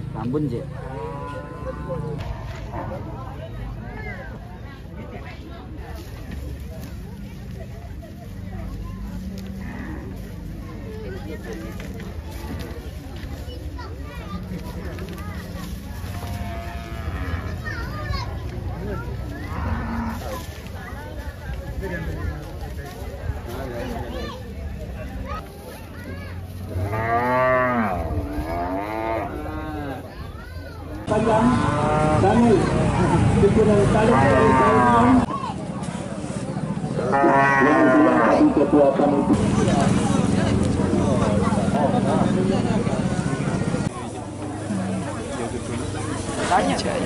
Tambun je. Panjang Daniel pimpinan kali yang dilengkapi ketua panitia.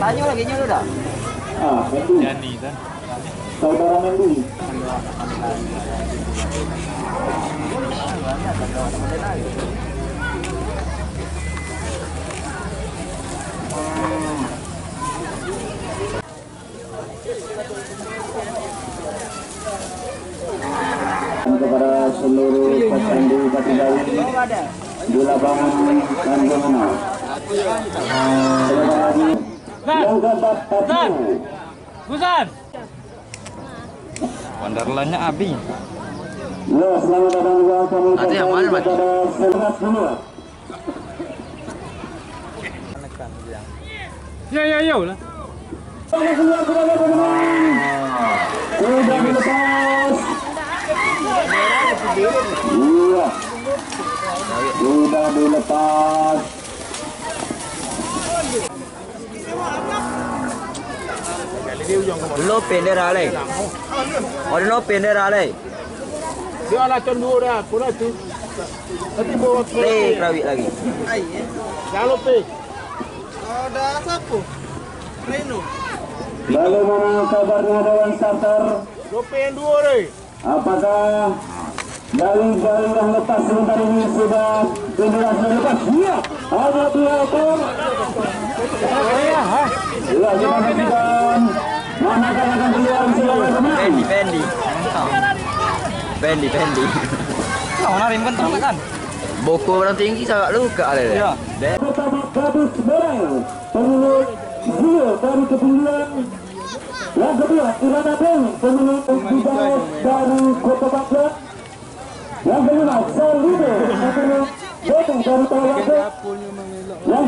Tanya lagi nya udah. Mendu. Jani kan. Saudara Mendu. Kepada seluruh pecandu Batidawi di lapangan Tanjungan. Yang dapat satu. Busan. Wonderlandnya Abi. Ya, selamat datang juga kami Nanti yang mana, Mas? kepada Selmas dulu. Ya lah. Keluar kepada pemenang. Sudah dilepas. Iya. Sudah dilepas. Dulu bendera leh. Oh dulu bendera leh. Dia ala cendur dah, pura tu. Nanti bawa Leh kerawit lagi. Kalau pe. Ada siapa? Reno. Bagaimana kabarnya Dewan Starter? Lope yang dua deh. Apakah dari yang lepas sebentar ini sudah bendera sudah lepas? Iya. Ada 2 ekor. Ya, kita nantikan mana akan keluar silakan teman. Fendi. Kau nak rim kan kan? Boko orang tinggi sangat luka leh. Ya. Pertama Gadis Berel, pemilik Zio dari Kebulian. Yang kedua Irana Beng, pemilik Bidai dari Kota Baghdad. Yang kelima Salido, pemilik Botong dari Tawangke. Yang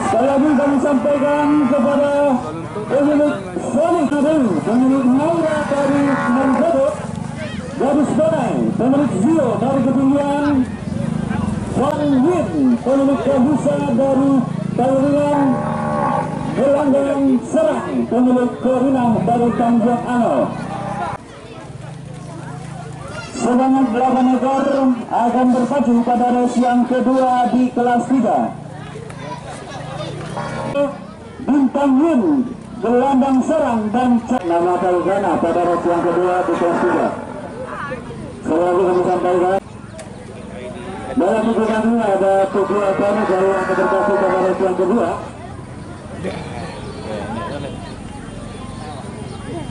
sekali lagi kami sampaikan kepada pemilik Sonic Beng, pemilik Naura dari Manggado. Gadis Benai, pemilik Zio dari Kebulian. Wan Win, pemilik Kabusa dari Tawuran. Gelanggang Serang, pemilik Korinang dari Tanjung Ano. Sebanyak 8 ekor akan berpacu pada race yang kedua di kelas 3. Bintang Win, Gelandang Serang dan nama Talgana pada race yang kedua di kelas 3. Selalu kami sampaikan dalam ikutan ini ada kedua kami dari yang berpacu pada race yang kedua.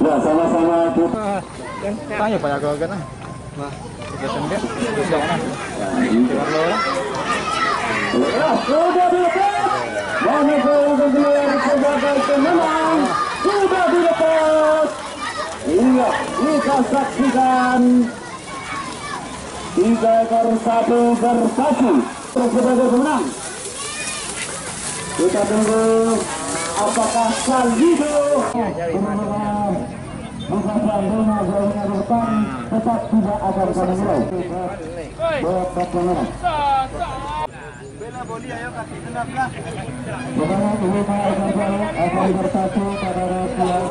Ya, sama-sama kita. Tanya banyak kau kan? Nah, kegiatan dia sudah mana? Sudah dilepas. Monaco keluar sebagai pemenang. Sudah dilepas. Iya, kita saksikan 3 ekor sapi berpacu sebagai pemenang. Kita tunggu apakah Salido bukan Roma jauhnya depan tetap tidak akan kami mulai. Babak pemenang. Bela boli ayo kasih genap lah. Pemenang 5 ekor jauh akan berpacu pada race yang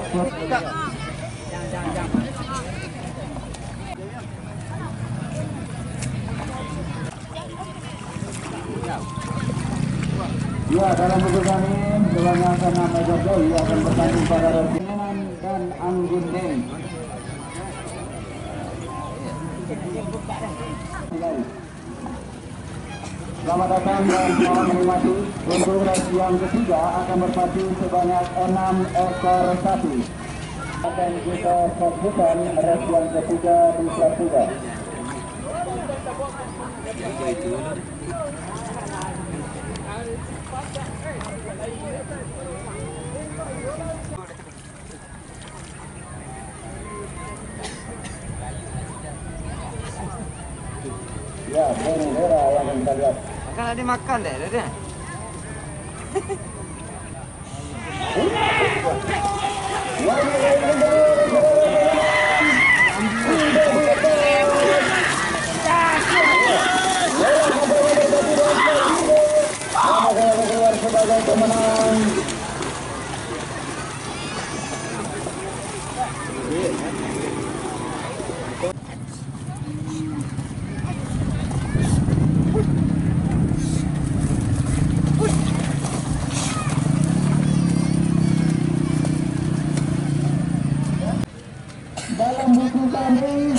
ya, dalam buku kami kebanyakan 6 ekor jauh akan bertanding pada race dan Anggun Deng. Selamat datang dan selamat menikmati. Untuk race yang ketiga akan berpacu sebanyak 6 ekor sapi. Akan kita saksikan race yang ketiga di kelas 3. Ya, bendera yang kita lihat. Makan ada makan deh, ada. Keluar sebagai pemenang. Dalam buku kami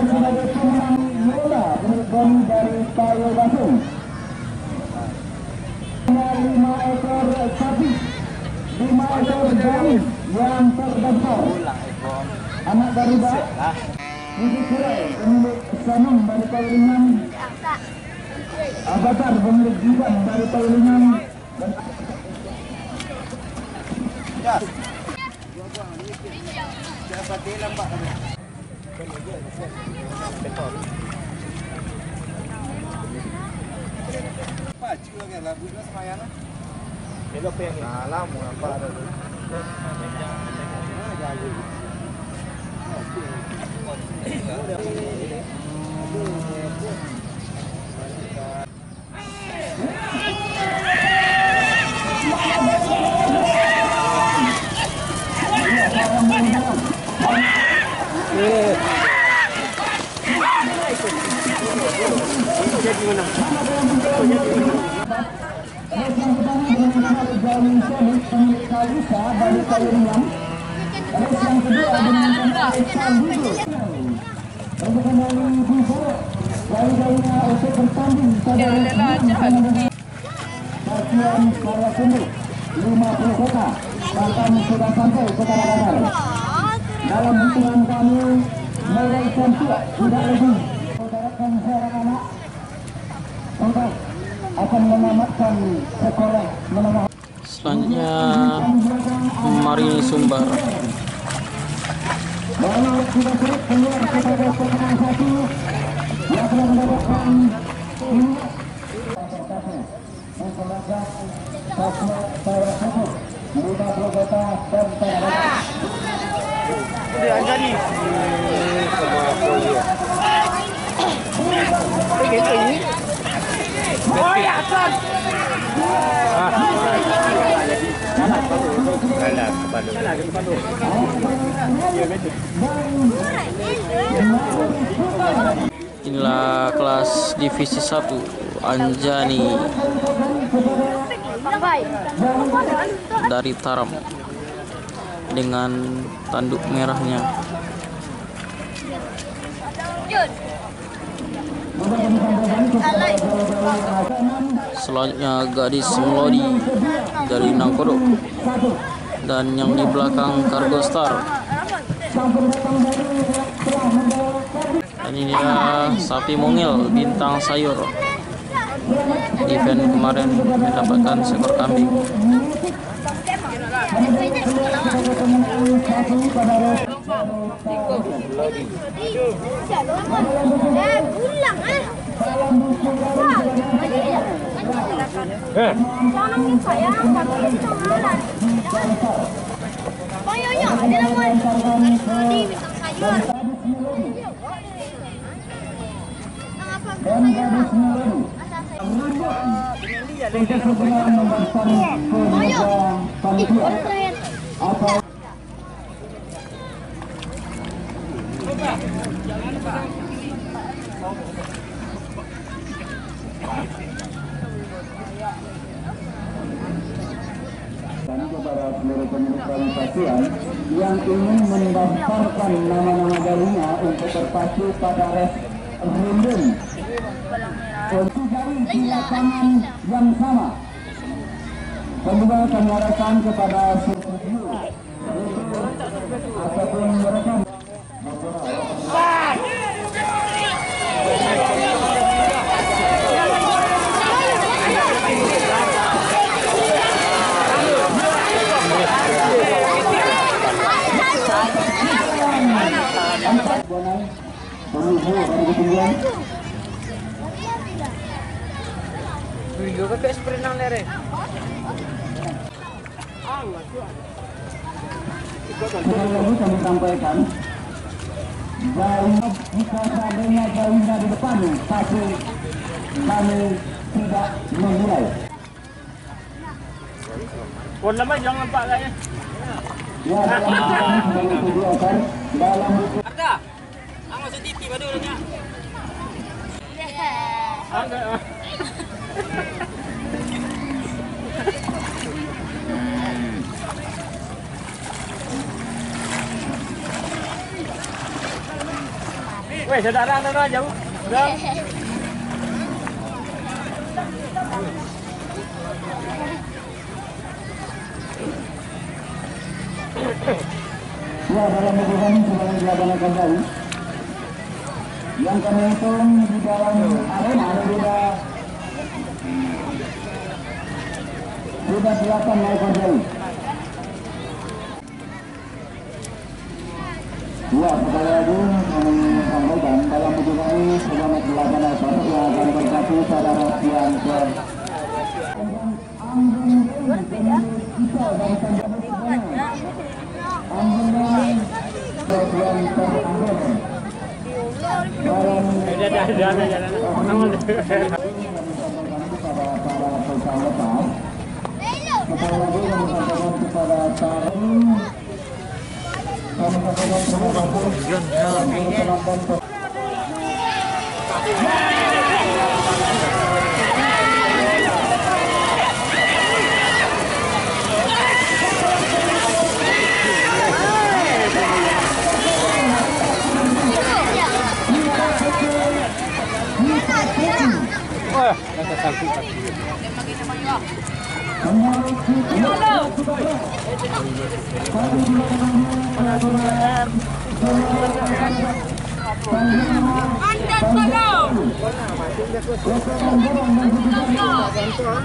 sebagai pemenang bola dari Payo Basung. 5 ekor sapi, 5 ekor jaring yang terdaftar. Anak Garuda, Budi Kurai, pemilik Sanung dari Payalingan, Avatar pemilik Jiban dari Payalingan, dan dalam hitungan kami mulai cantik tidak lebih saudarakan seorang anak untuk akan menamatkan sekolah menengah. Selanjutnya Marini Sumbar. Lalu sudah sulit keluar sebagai pemenang satu yang telah mendapatkan Inilah kelas divisi 1 Anjani dari Taram dengan tanduk merahnya. Selanjutnya Gadis Melodi dari Nangkodok, dan yang di belakang Cargo Star. Dan inilah Sapi Mungil Bintang Sayur. Event kemarin mendapatkan seekor kambing. Kepada seluruh pemilik pasien yang ingin mendaftarkan nama-nama darinya untuk berpacu pada referendum untuk dari di lapangan yang sama. Kedua kami arahkan kepada studio ataupun mereka sekali lagi kami sampaikan bahwa jika seandainya gawinnya di depan tapi kami tidak memulai. Pon lama jangan nampak kayaknya. Ya, dalam buku kami sudah disediakan dalam buku. Arda, ang masuk TV baru nya. Weh, saudara anda jauh. Dah. Ya, dalam buku kami sudah dilaksanakan tadi. Yang kami hitung di dalam arena sudah 8 ekor jauh. Ya, sekali lagi kami sampaikan dalam buku kami sebanyak 8 ekor yang akan bergabung pada yang ke Mantap,